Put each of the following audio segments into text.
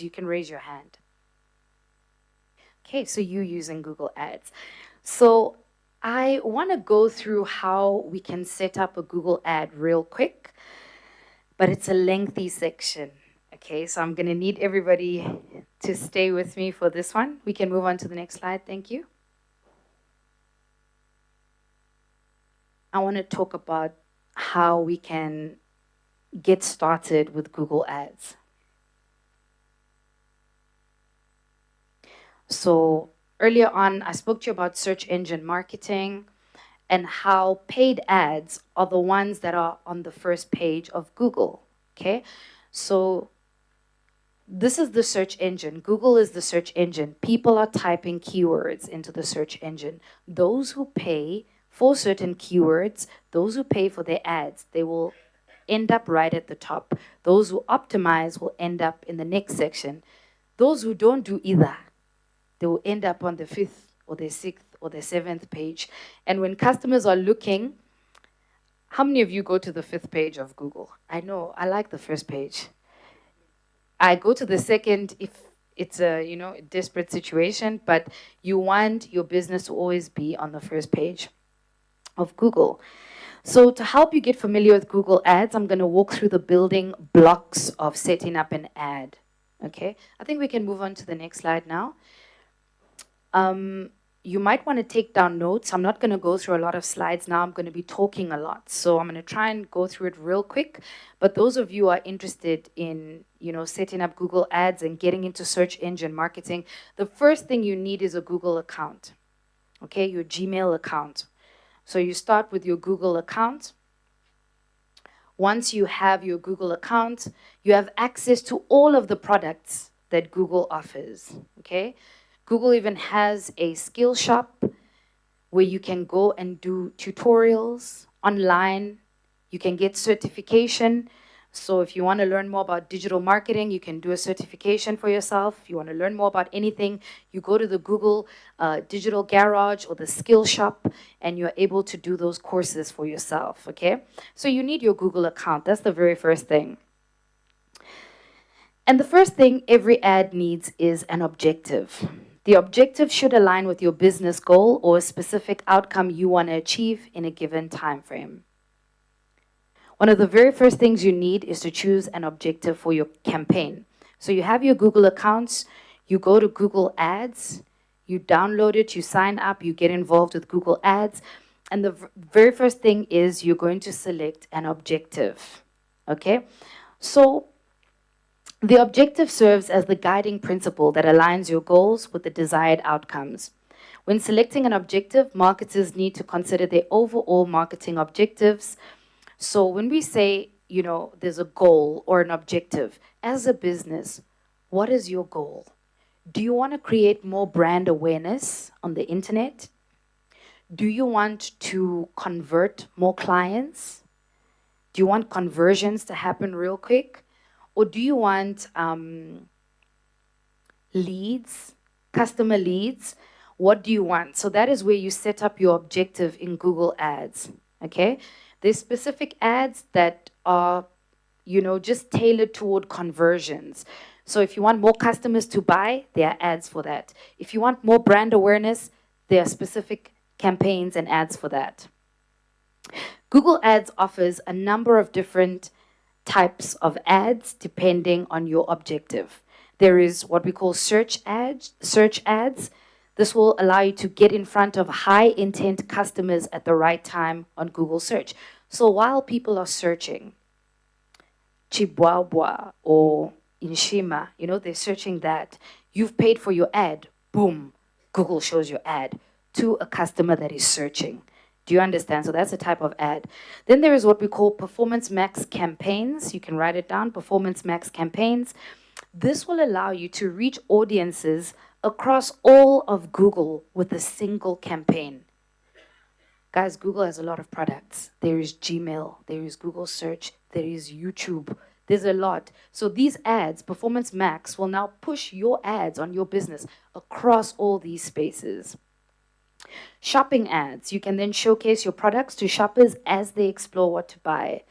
you can raise your hand. Okay, so you using Google Ads. So I want to go through how we can set up a Google ad real quick, but it's a lengthy section. Okay, so I'm going to need everybody to stay with me for this one. We can move on to the next slide. Thank you. I want to talk about how we can get started with Google Ads. So earlier on, I spoke to you about search engine marketing and how paid ads are the ones that are on the first page of Google, okay? So this is the search engine. Google is the search engine. People are typing keywords into the search engine. Those who pay for certain keywords, those who pay for their ads, they will end up right at the top. Those who optimize will end up in the next section. Those who don't do either, they will end up on the 5th or the 6th or the 7th page. And when customers are looking, how many of you go to the 5th page of Google? I know, I like the first page. I go to the second if it's a desperate situation, but you want your business to always be on the first page of Google. So to help you get familiar with Google Ads, I'm going to walk through the building blocks of setting up an ad. Okay, I think we can move on to the next slide now. You might want to take down notes. I'm not going to go through a lot of slides now. I'm going to be talking a lot. So I'm going to try and go through it real quick. But those of you who are interested in, setting up Google Ads and getting into search engine marketing, the first thing you need is a Google account. Okay, your Gmail account. So you start with your Google account. Once you have your Google account, you have access to all of the products that Google offers. Okay? Google even has a skill shop where you can go and do tutorials online. You can get certification. So if you want to learn more about digital marketing, you can do a certification for yourself. If you want to learn more about anything, you go to the Google Digital Garage or the skill shop, and you're able to do those courses for yourself, okay? So you need your Google account. That's the very first thing. And the first thing every ad needs is an objective. The objective should align with your business goal or a specific outcome you want to achieve in a given time frame. One of the very first things you need is to choose an objective for your campaign. So you have your Google accounts, you go to Google Ads, you download it, you sign up, you get involved with Google Ads, and the very first thing is you're going to select an objective, okay? So the objective serves as the guiding principle that aligns your goals with the desired outcomes. When selecting an objective, marketers need to consider their overall marketing objectives. So when we say, there's a goal or an objective, as a business, what is your goal? Do you want to create more brand awareness on the internet? Do you want to convert more clients? Do you want conversions to happen real quick? Or do you want leads, customer leads? What do you want? So that is where you set up your objective in Google Ads, okay? There's specific ads that are, just tailored toward conversions. So if you want more customers to buy, there are ads for that. If you want more brand awareness, there are specific campaigns and ads for that. Google Ads offers a number of different types of ads depending on your objective. There is what we call search ads. This will allow you to get in front of high intent customers at the right time on Google search. So while people are searching Chibwabwa or Inshima, they're searching that. You've paid for your ad. Boom, Google shows your ad to a customer that is searching. Do you understand? So that's a type of ad. Then there is what we call Performance Max campaigns. You can write it down, Performance Max campaigns. This will allow you to reach audiences across all of Google with a single campaign. Guys, Google has a lot of products. There is Gmail, there is Google Search, there is YouTube. There's a lot. So these ads, Performance Max, will now push your ads on your business across all these spaces. Shopping ads, you can then showcase your products to shoppers as they explore what to buy.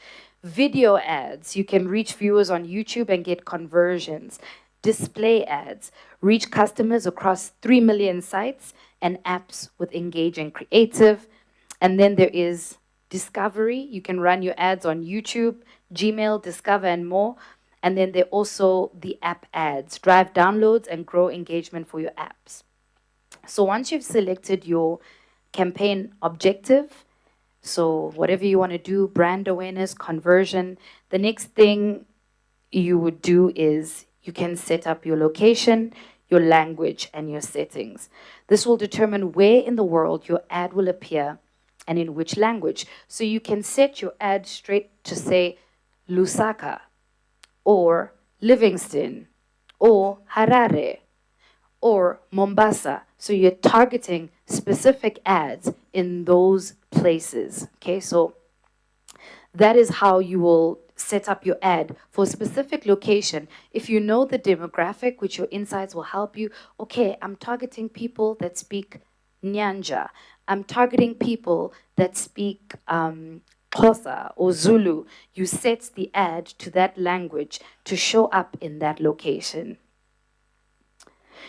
Video ads, you can reach viewers on YouTube and get conversions. display ads, reach customers across 3 million sites and apps with engaging creative. And then there is discovery. You can run your ads on YouTube, Gmail, Discover, and more. And then there are also the app ads, drive downloads and grow engagement for your apps. So once you've selected your campaign objective, so whatever you want to do, brand awareness, conversion, the next thing you would do is you can set up your location, your language, and your settings. This will determine where in the world your ad will appear and in which language. So you can set your ad straight to say Lusaka, or Livingston, or Harare, or Mombasa. So you're targeting specific ads in those places. Okay, so that is how you will set up your ad for a specific location. If you know the demographic, which your insights will help you, okay, I'm targeting people that speak Nyanja. I'm targeting people that speak Xhosa or Zulu. You set the ad to that language to show up in that location.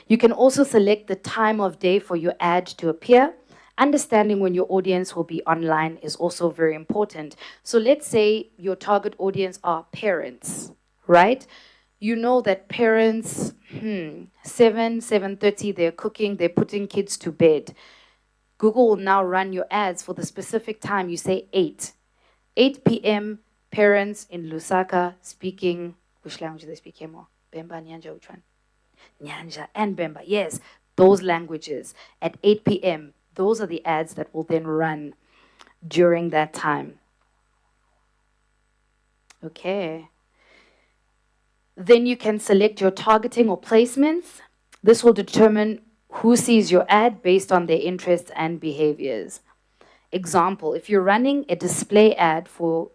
You can also select the time of day for your ad to appear. Understanding when your audience will be online is also very important. So let's say your target audience are parents, right? You know that parents, 7:30, they're cooking, they're putting kids to bed. Google will now run your ads for the specific time. You say 8 p.m., parents in Lusaka speaking, which language do they speak here more? Bemba, Nyanja, which one? Nyanja and Bemba, yes, those languages at 8 p.m. Those are the ads that will then run during that time. Okay. Then you can select your targeting or placements. This will determine who sees your ad based on their interests and behaviors. Example, if you're running a display ad for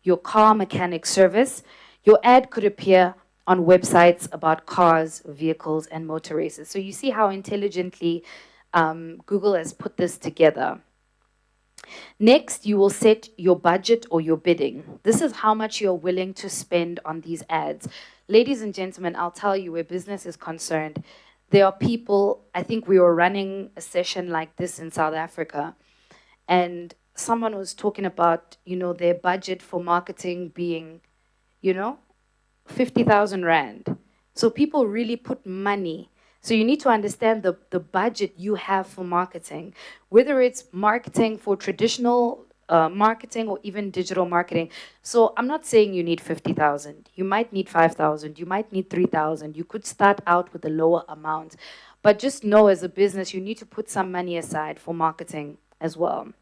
your car mechanic service, your ad could appear on websites about cars, vehicles, and motor races. So you see how intelligently Google has put this together. Next, you will set your budget or your bidding. This is how much you're willing to spend on these ads. Ladies and gentlemen, I'll tell you where business is concerned. There are people, I think we were running a session like this in South Africa, and someone was talking about, their budget for marketing being, 50,000 Rand. So people really put money. So you need to understand the budget you have for marketing, whether it's marketing for traditional marketing or even digital marketing. So I'm not saying you need 50,000. You might need 5,000. You might need 3,000. You could start out with a lower amount. But just know as a business, you need to put some money aside for marketing as well.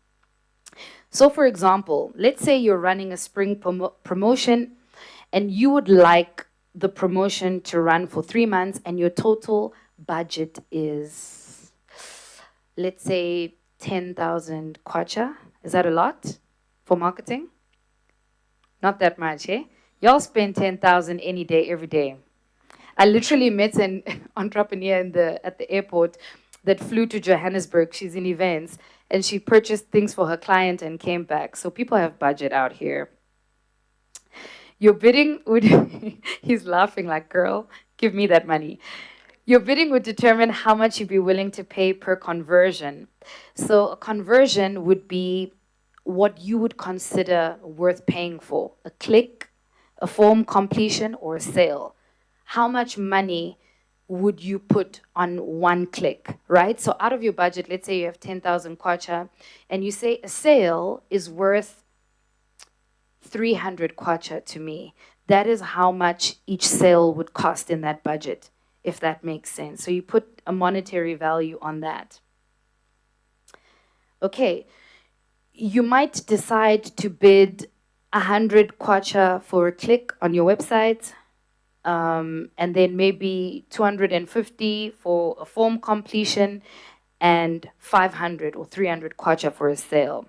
So for example, let's say you're running a spring promotion and you would like the promotion to run for 3 months and your total budget is, let's say, 10,000 kwacha. Is that a lot for marketing? Not that much, eh? Y'all spend 10,000 any day, every day. I literally met an entrepreneur at the airport that flew to Johannesburg. She's in events, and she purchased things for her client and came back. So people have budget out here. Your bidding would, he's laughing like, girl, give me that money. Your bidding would determine how much you'd be willing to pay per conversion. So a conversion would be what you would consider worth paying for. A click, a form completion, or a sale. How much money would you put on one click, right? So out of your budget, let's say you have 10,000 kwacha, and you say a sale is worth 300 kwacha to me. That is how much each sale would cost in that budget, if that makes sense. So you put a monetary value on that. Okay, you might decide to bid 100 kwacha for a click on your website, and then maybe 250 for a form completion, and 500 or 300 kwacha for a sale.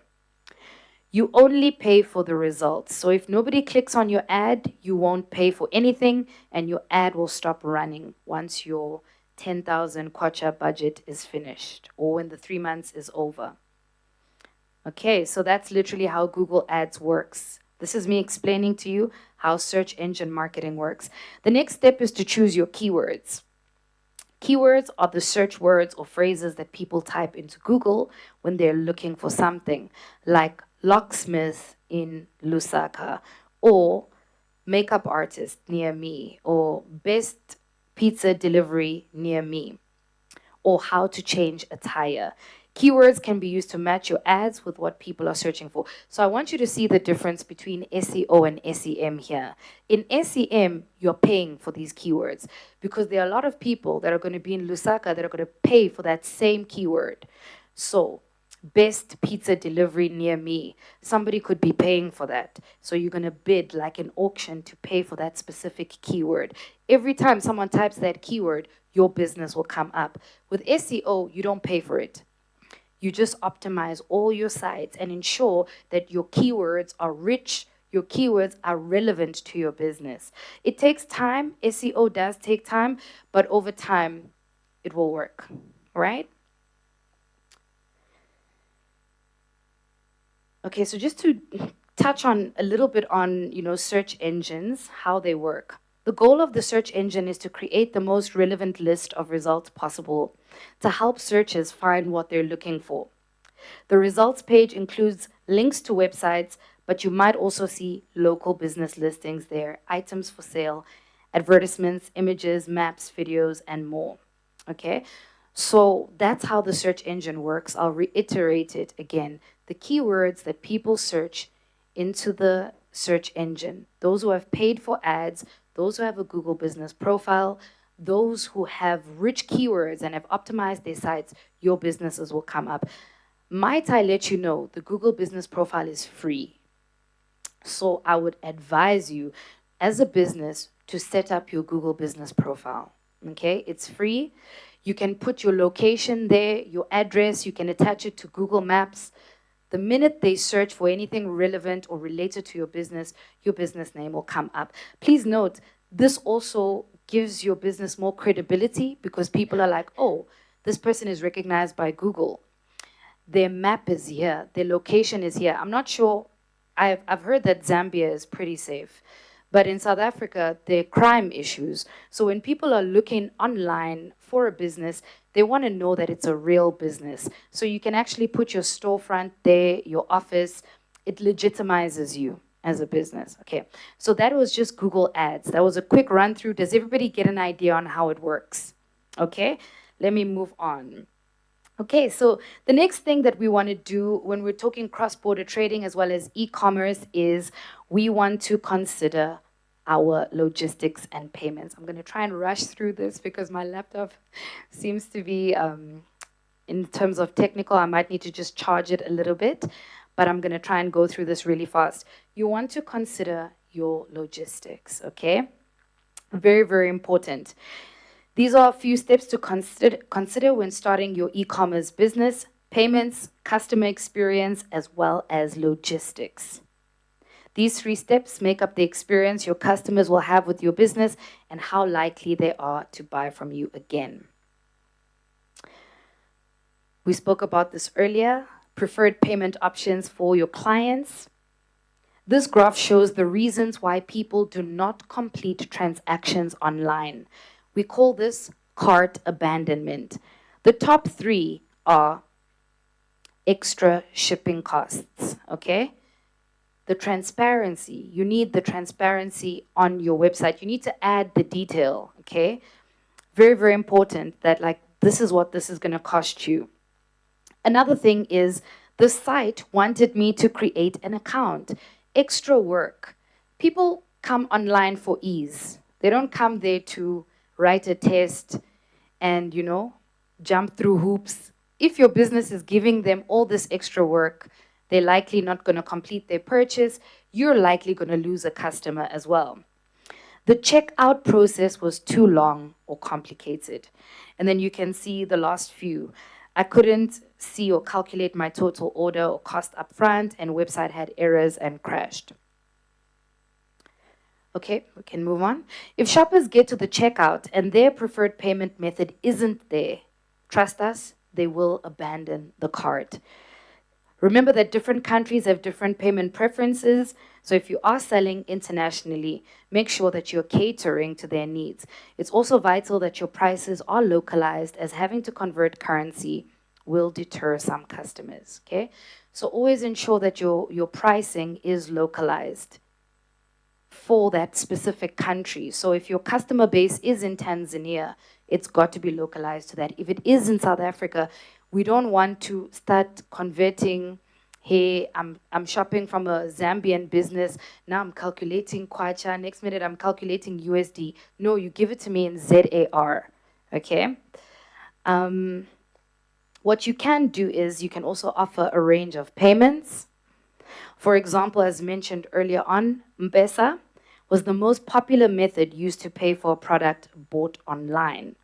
You only pay for the results. So if nobody clicks on your ad, you won't pay for anything, and your ad will stop running once your 10,000 kwacha budget is finished, or when the 3 months is over. Okay, so that's literally how Google Ads works This is me explaining to you how search engine marketing works. The next step is to choose your keywords. Keywords are the search words or phrases that people type into Google when they're looking for something, like locksmith in Lusaka, or makeup artist near me, or best pizza delivery near me, or how to change a tire. Keywords can be used to match your ads with what people are searching for. So I want you to see the difference between SEO and SEM here. In SEM, you're paying for these keywords because there are a lot of people that are going to be in Lusaka that are going to pay for that same keyword. So best pizza delivery near me, somebody could be paying for that. So you're going to bid like an auction to pay for that specific keyword. Every time someone types that keyword, your business will come up. With SEO, you don't pay for it. You just optimize all your sites and ensure that your keywords are rich, your keywords are relevant to your business. It takes time. SEO does take time, but over time, it will work, right? Okay, so just to touch on a little bit on, search engines, how they work. The goal of the search engine is to create the most relevant list of results possible to help searchers find what they're looking for. The results page includes links to websites, but you might also see local business listings there, items for sale, advertisements, images, maps, videos, and more. Okay, so that's how the search engine works. I'll reiterate it again. The keywords that people search into the search engine, those who have paid for ads, those who have a Google business profile, those who have rich keywords and have optimized their sites, your businesses will come up. Might I let you know, the Google business profile is free. So I would advise you as a business to set up your Google business profile. Okay, it's free. You can put your location there, your address, you can attach it to Google Maps. The minute they search for anything relevant or related to your business name will come up. Please note, this also gives your business more credibility because people are like, oh, this person is recognized by Google. Their map is here, their location is here. I'm not sure, I've heard that Zambia is pretty safe. But in South Africa, there are crime issues. So when people are looking online for a business, they want to know that it's a real business. So you can actually put your storefront there, your office. It legitimizes you as a business. Okay, so that was just Google Ads. That was a quick run through. Does everybody get an idea on how it works? Okay, let me move on. Okay, so the next thing that we want to do when we're talking cross-border trading as well as e-commerce is we want to consider our logistics and payments. I'm going to try and rush through this because my laptop seems to be, in terms of technical, I might need to just charge it a little bit, but I'm going to try and go through this really fast. You want to consider your logistics, okay? Very, very important. These are a few steps to consider when starting your e-commerce business: payments, customer experience, as well as logistics. These 3 steps make up the experience your customers will have with your business and how likely they are to buy from you again. We spoke about this earlier, preferred payment options for your clients. This graph shows the reasons why people do not complete transactions online. We call this cart abandonment. The top 3 are extra shipping costs, okay? The transparency, you need the transparency on your website. You need to add the detail, okay? Very, very important that like, this is what this is gonna cost you. Another thing is the site wanted me to create an account. Extra work. People come online for ease. They don't come there to write a test and, jump through hoops. If your business is giving them all this extra work, they're likely not going to complete their purchase. You're likely going to lose a customer as well. The checkout process was too long or complicated. And then you can see the last few. I couldn't see or calculate my total order or cost up front, and website had errors and crashed. Okay, we can move on. If shoppers get to the checkout and their preferred payment method isn't there, trust us, they will abandon the cart. Remember that different countries have different payment preferences, So if you are selling internationally, make sure that you're catering to their needs. It's also vital that your prices are localized, as having to convert currency will deter some customers, okay? So always ensure that your pricing is localized for that specific country. So if your customer base is in Tanzania, it's got to be localized to that. If it is in South Africa, we don't want to start converting, hey, I'm shopping from a Zambian business, now I'm calculating kwacha, next minute I'm calculating USD. No, you give it to me in ZAR, okay? What you can do is you can also offer a range of payments. For example, as mentioned earlier on, M-Pesa was the most popular method used to pay for a product bought online.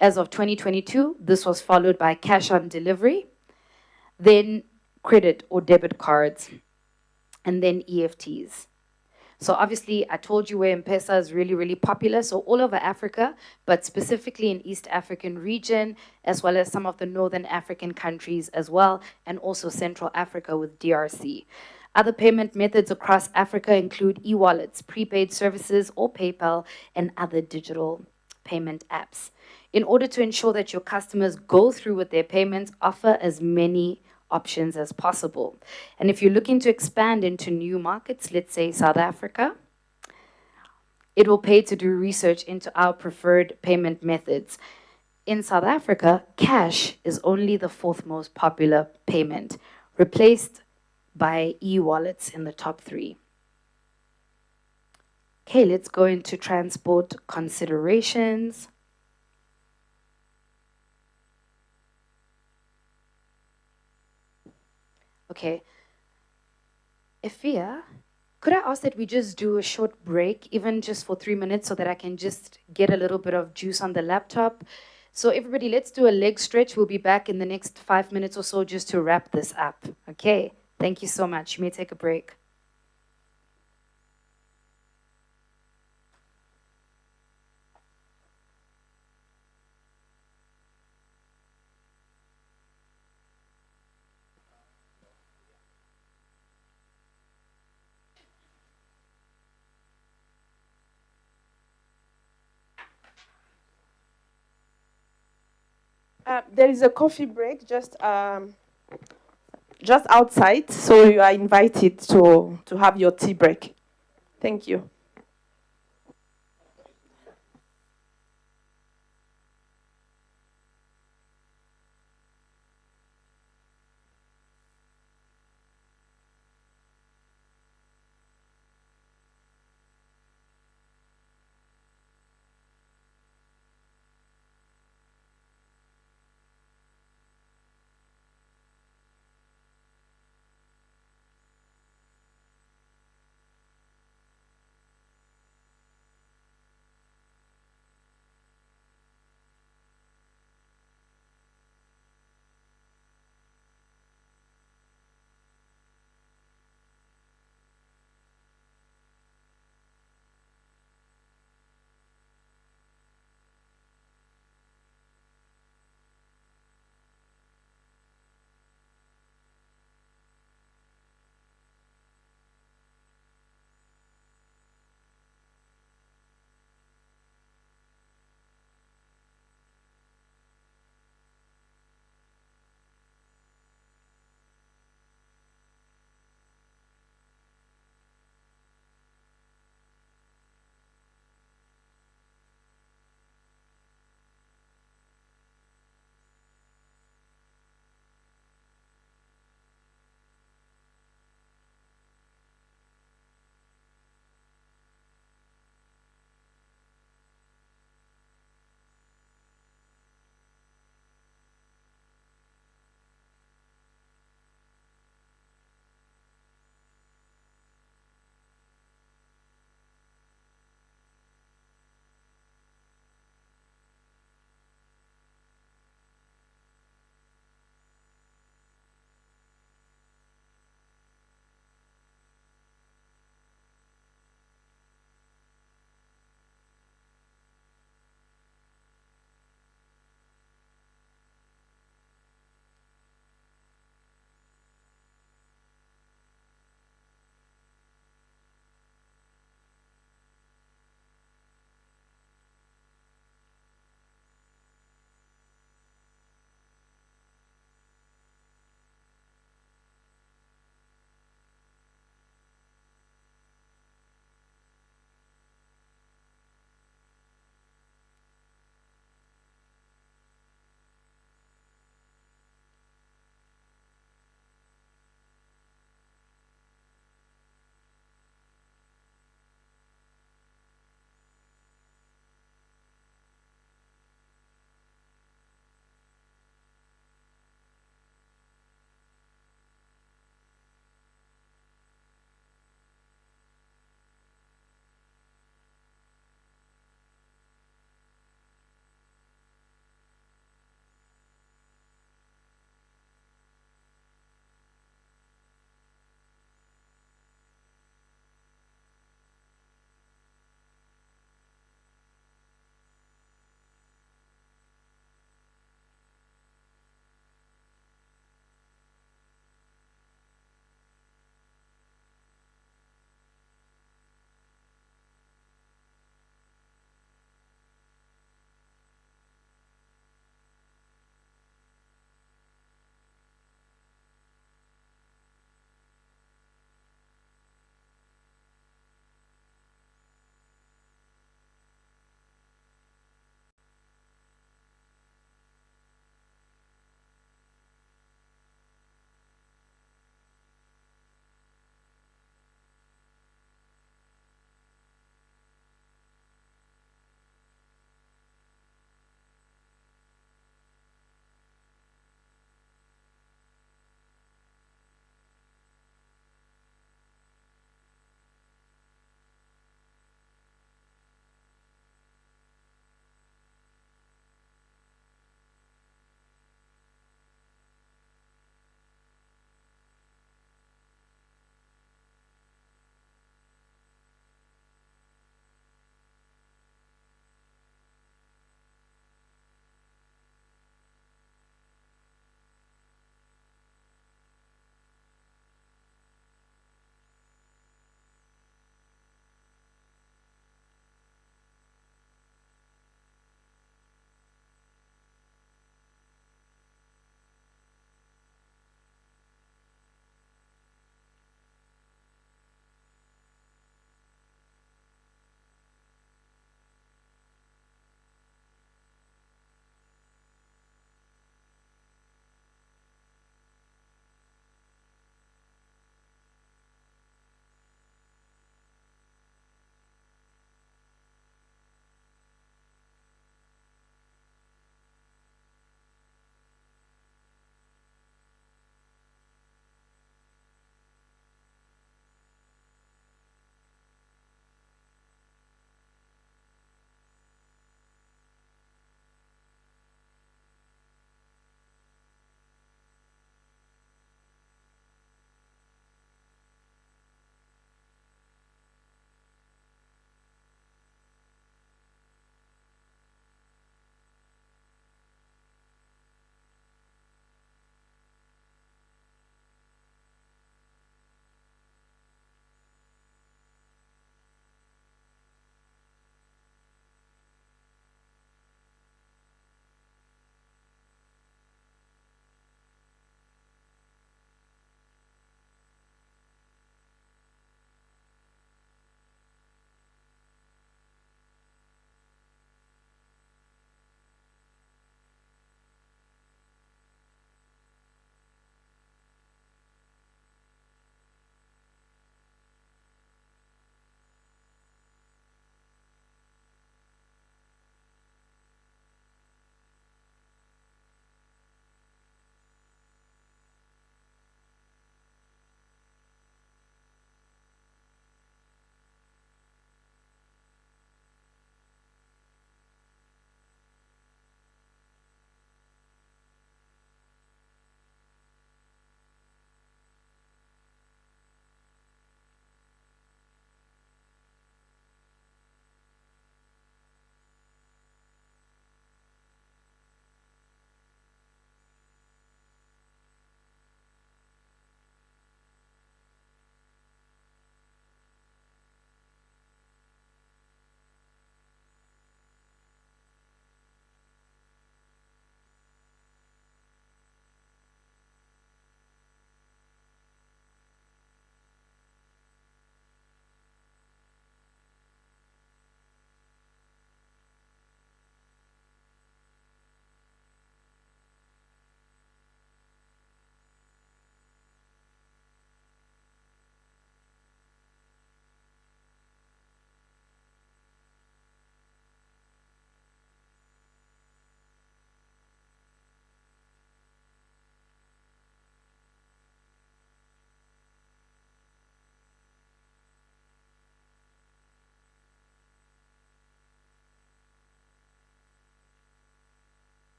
As of 2022, this was followed by cash on delivery, then credit or debit cards, and then EFTs. So obviously, I told you where M-Pesa is really, really popular. So all over Africa, but specifically in East African region, as well as some of the Northern African countries as well, and also Central Africa with DRC. Other payment methods across Africa include e-wallets, prepaid services, or PayPal, and other digital payment apps. In order to ensure that your customers go through with their payments, offer as many options as possible. And if you're looking to expand into new markets, let's say South Africa, it will pay to do research into our preferred payment methods. In South Africa, cash is only the fourth most popular payment, replaced by e-wallets in the top 3. Okay, let's go into transport considerations. Okay. Ifia, could I ask that we just do a short break, even just for 3 minutes, so that I can just get a little bit of juice on the laptop? So everybody, let's do a leg stretch. We'll be back in the next 5 minutes or so just to wrap this up. Okay, thank you so much. You may take a break. There is a coffee break just outside, so you are invited to have your tea break. Thank you.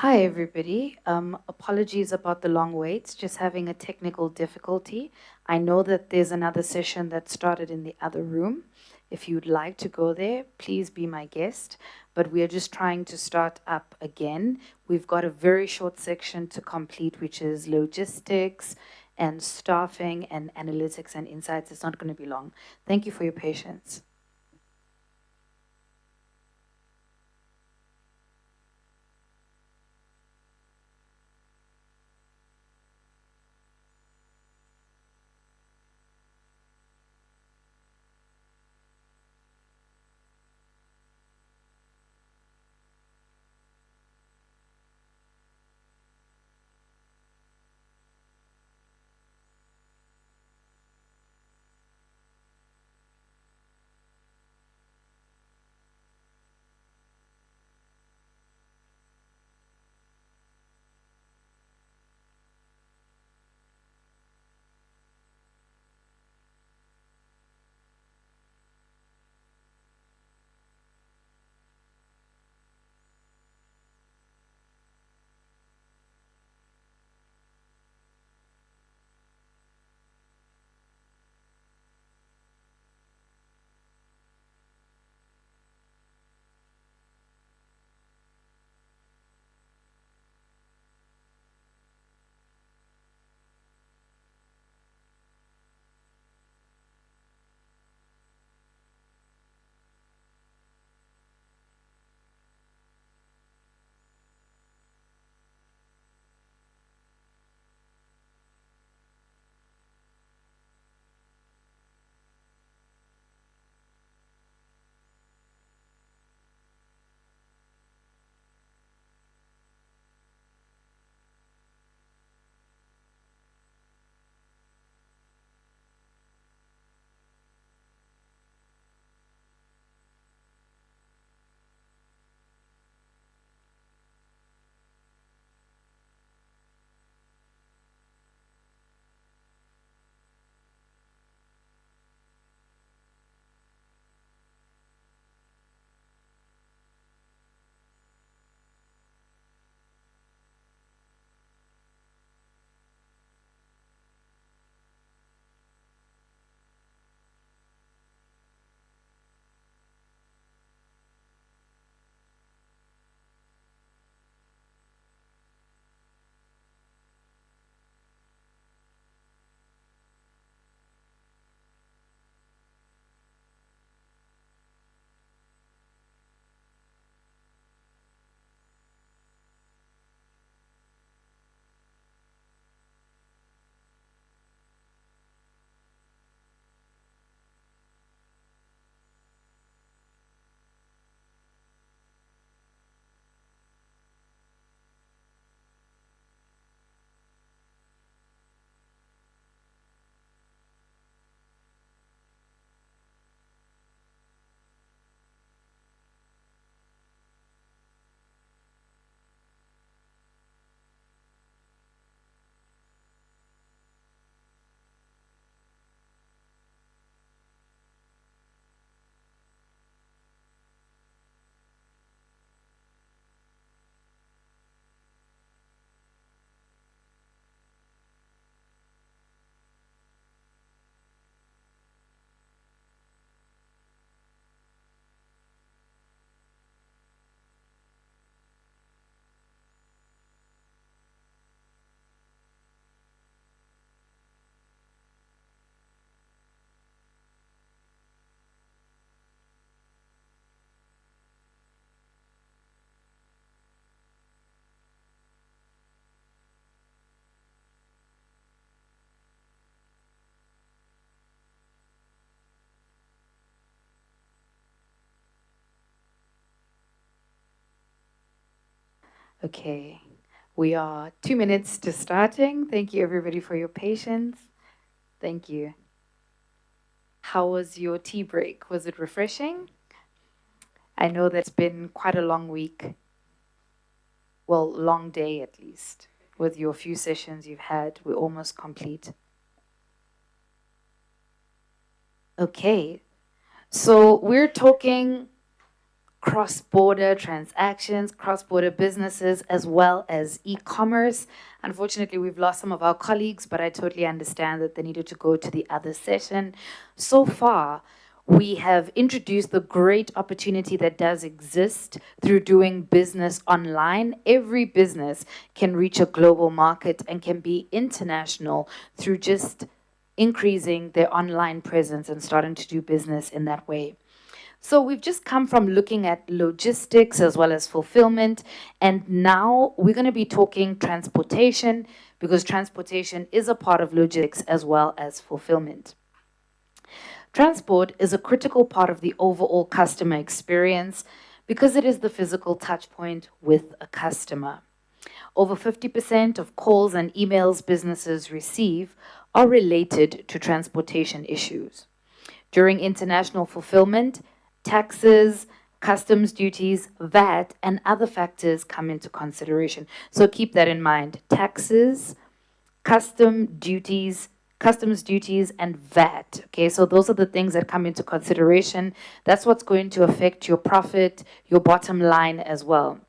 Hi, everybody. Apologies about the long wait, just having a technical difficulty. I know that there's another session that started in the other room. If you'd like to go there, please be my guest. But we are just trying to start up again. We've got a very short section to complete, which is logistics and staffing and analytics and insights. It's not going to be long. Thank you for your patience. Okay, we are 2 minutes to starting. Thank you, everybody, for your patience. Thank you. How was your tea break? Was it refreshing? I know that's been quite a long week. Well, long day at least. With your few sessions you've had, we're almost complete. Okay, so we're talking cross-border transactions, cross-border businesses, as well as e-commerce. Unfortunately, we've lost some of our colleagues, but I totally understand that they needed to go to the other session. So far, we have introduced the great opportunity that does exist through doing business online. Every business can reach a global market and can be international through just increasing their online presence and starting to do business in that way. So we've just come from looking at logistics as well as fulfillment, and now we're going to be talking transportation, because transportation is a part of logistics as well as fulfillment. Transport is a critical part of the overall customer experience because it is the physical touch point with a customer. Over 50% of calls and emails businesses receive are related to transportation issues. During international fulfillment, taxes, customs duties, VAT, and other factors come into consideration. So keep that in mind. Taxes, customs duties, and VAT. Okay, so those are the things that come into consideration. That's what's going to affect your profit, your bottom line as well.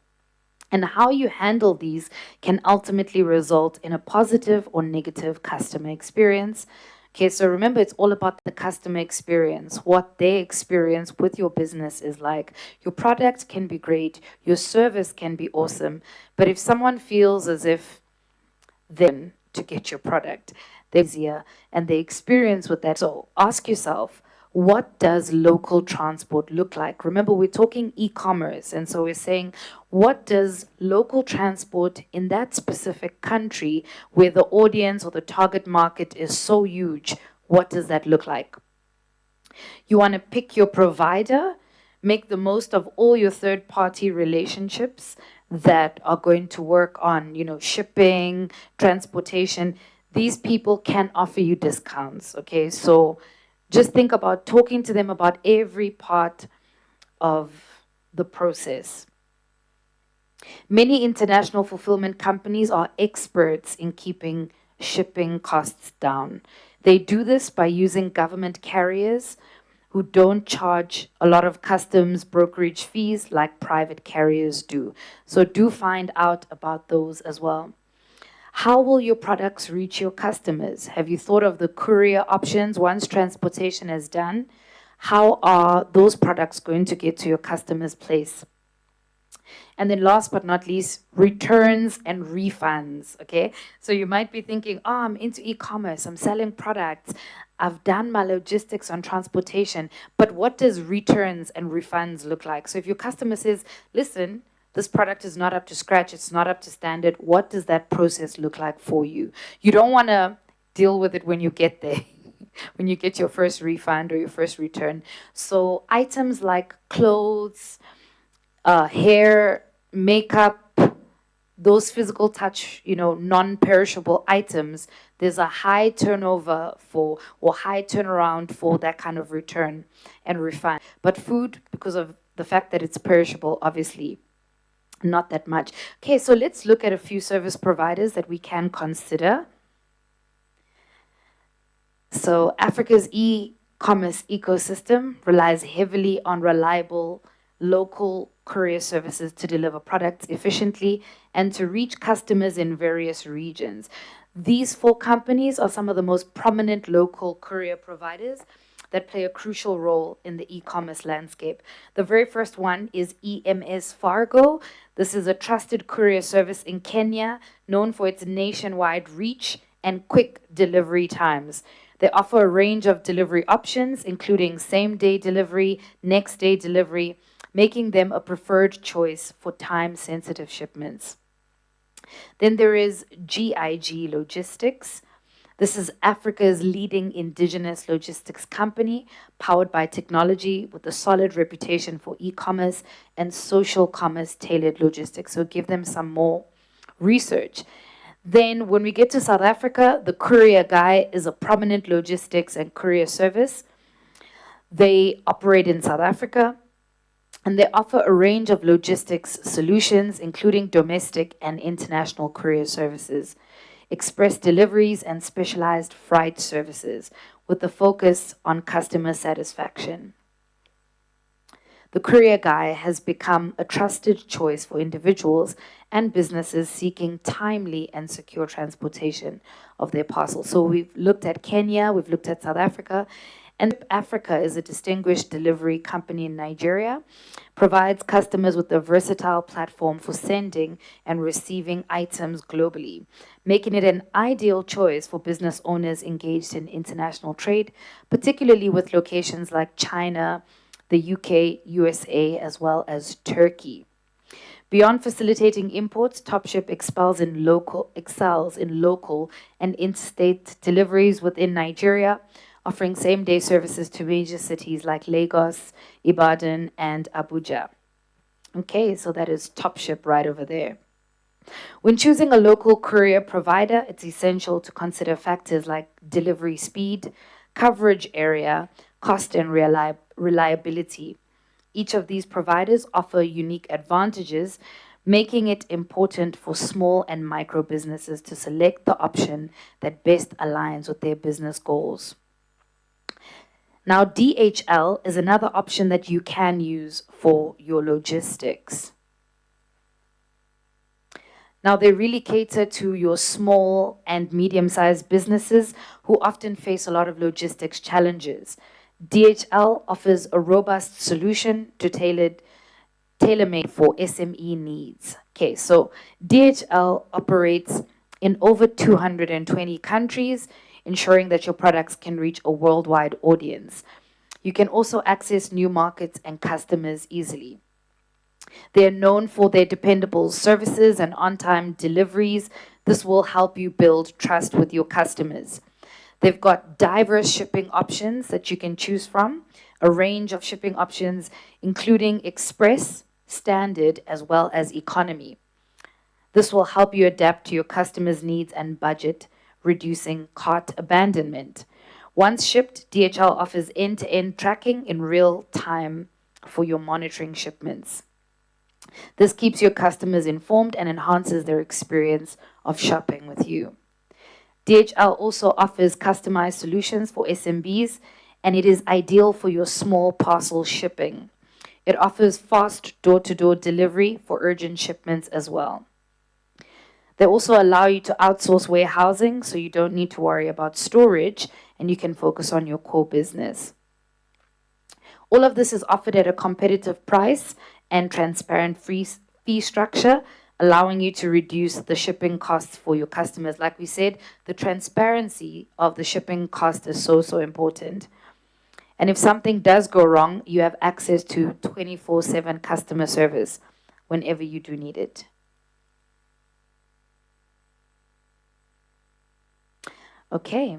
And how you handle these can ultimately result in a positive or negative customer experience. Okay, so remember, it's all about the customer experience, what they experience with your business is like. Your product can be great, your service can be awesome, but if someone feels as if they're to get your product, they're easier, and they experience with that. So ask yourself, what does local transport look like? Remember, we're talking e-commerce, and so we're saying, what does local transport in that specific country where the audience or the target market is so huge, what does that look like? You want to pick your provider, make the most of all your third-party relationships that are going to work on, shipping, transportation. These people can offer you discounts, okay? So just think about talking to them about every part of the process. Many international fulfillment companies are experts in keeping shipping costs down. They do this by using government carriers who don't charge a lot of customs brokerage fees like private carriers do. So do find out about those as well. How will your products reach your customers? Have you thought of the courier options once transportation is done? How are those products going to get to your customer's place? And then last but not least, returns and refunds, okay? So you might be thinking, oh, I'm into e-commerce, I'm selling products, I've done my logistics on transportation, but what does returns and refunds look like? So if your customer says, listen, this product is not up to scratch, it's not up to standard, what does that process look like for you? You don't want to deal with it when you get there, when you get your first refund or your first return. So items like clothes, hair, makeup, those physical touch, non-perishable items, there's a high turnover for, or high turnaround for that kind of return and refund. But food, because of the fact that it's perishable, obviously, not that much. Okay, so let's look at a few service providers that we can consider. So Africa's e-commerce ecosystem relies heavily on reliable local courier services to deliver products efficiently and to reach customers in various regions. These 4 companies are some of the most prominent local courier providers that play a crucial role in the e-commerce landscape. The very first one is EMS Fargo. This is a trusted courier service in Kenya, known for its nationwide reach and quick delivery times. They offer a range of delivery options, including same-day delivery, next-day delivery, making them a preferred choice for time-sensitive shipments. Then there is GIG Logistics. This is Africa's leading indigenous logistics company, powered by technology with a solid reputation for e-commerce and social commerce tailored logistics. So give them some more research. Then when we get to South Africa, the Courier Guy is a prominent logistics and courier service. They operate in South Africa, and they offer a range of logistics solutions, including domestic and international courier services, express deliveries, and specialized freight services, with a focus on customer satisfaction. The courier guy has become a trusted choice for individuals and businesses seeking timely and secure transportation of their parcels. So we've looked at Kenya, we've looked at South Africa, and Africa is a distinguished delivery company in Nigeria, provides customers with a versatile platform for sending and receiving items globally, making it an ideal choice for business owners engaged in international trade, particularly with locations like China, the UK, USA, as well as Turkey. Beyond facilitating imports, Topship excels in local and interstate deliveries within Nigeria, offering same-day services to major cities like Lagos, Ibadan, and Abuja. Okay, so that is Topship right over there. When choosing a local courier provider, it's essential to consider factors like delivery speed, coverage area, cost, and reliability. Each of these providers offer unique advantages, making it important for small and micro businesses to select the option that best aligns with their business goals. Now, DHL is another option that you can use for your logistics. Now, they really cater to your small and medium-sized businesses who often face a lot of logistics challenges. DHL offers a robust solution to tailor-made for SME needs. Okay, so DHL operates in over 220 countries, ensuring that your products can reach a worldwide audience. You can also access new markets and customers easily. They're known for their dependable services and on-time deliveries. This will help you build trust with your customers. They've got diverse shipping options that you can choose from, a range of shipping options, including express, standard, as well as economy. This will help you adapt to your customers' needs and budget, reducing cart abandonment. Once shipped, DHL offers end-to-end tracking in real time for your monitoring shipments. This keeps your customers informed and enhances their experience of shopping with you. DHL also offers customized solutions for SMBs, and it is ideal for your small parcel shipping. It offers fast door-to-door delivery for urgent shipments as well. They also allow you to outsource warehousing, so you don't need to worry about storage, and you can focus on your core business. All of this is offered at a competitive price and transparent fee structure, allowing you to reduce the shipping costs for your customers. Like we said, the transparency of the shipping cost is so important. And if something does go wrong, you have access to 24/7 customer service whenever you do need it. Okay.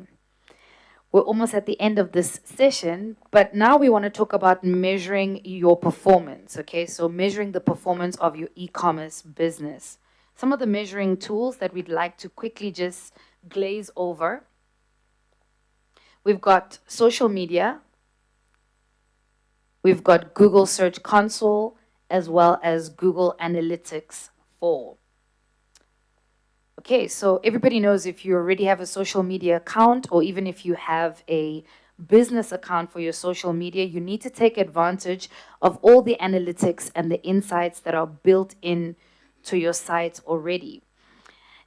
We're almost at the end of this session, but now we want to talk about measuring your performance, okay? So measuring the performance of your e-commerce business. Some of the measuring tools that we'd like to quickly just glaze over. We've got social media. We've got Google Search Console, as well as Google Analytics 4. Okay, so everybody knows if you already have a social media account, or even if you have a business account for your social media, you need to take advantage of all the analytics and the insights that are built in to your site already.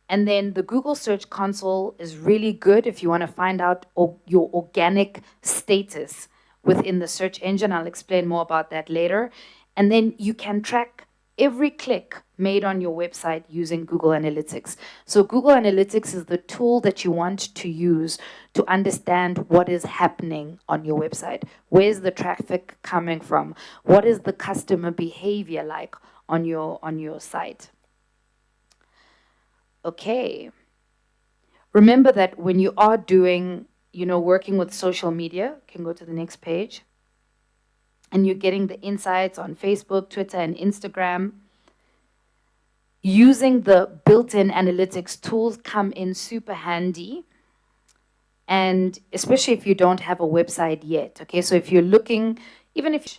And then the Google Search Console is really good if you want to find out your organic status within the search engine. I'll explain more about that later. And then you can track every click made on your website using Google Analytics. So Google Analytics is the tool that you want to use to understand what is happening on your website. Where's the traffic coming from? What is the customer behavior like on your site? Okay. Remember that when you are doing, working with social media, you can go to the next page, and you're getting the insights on Facebook, Twitter, and Instagram, using the built-in analytics tools come in super handy, and especially if you don't have a website yet, okay? So if you're looking, even if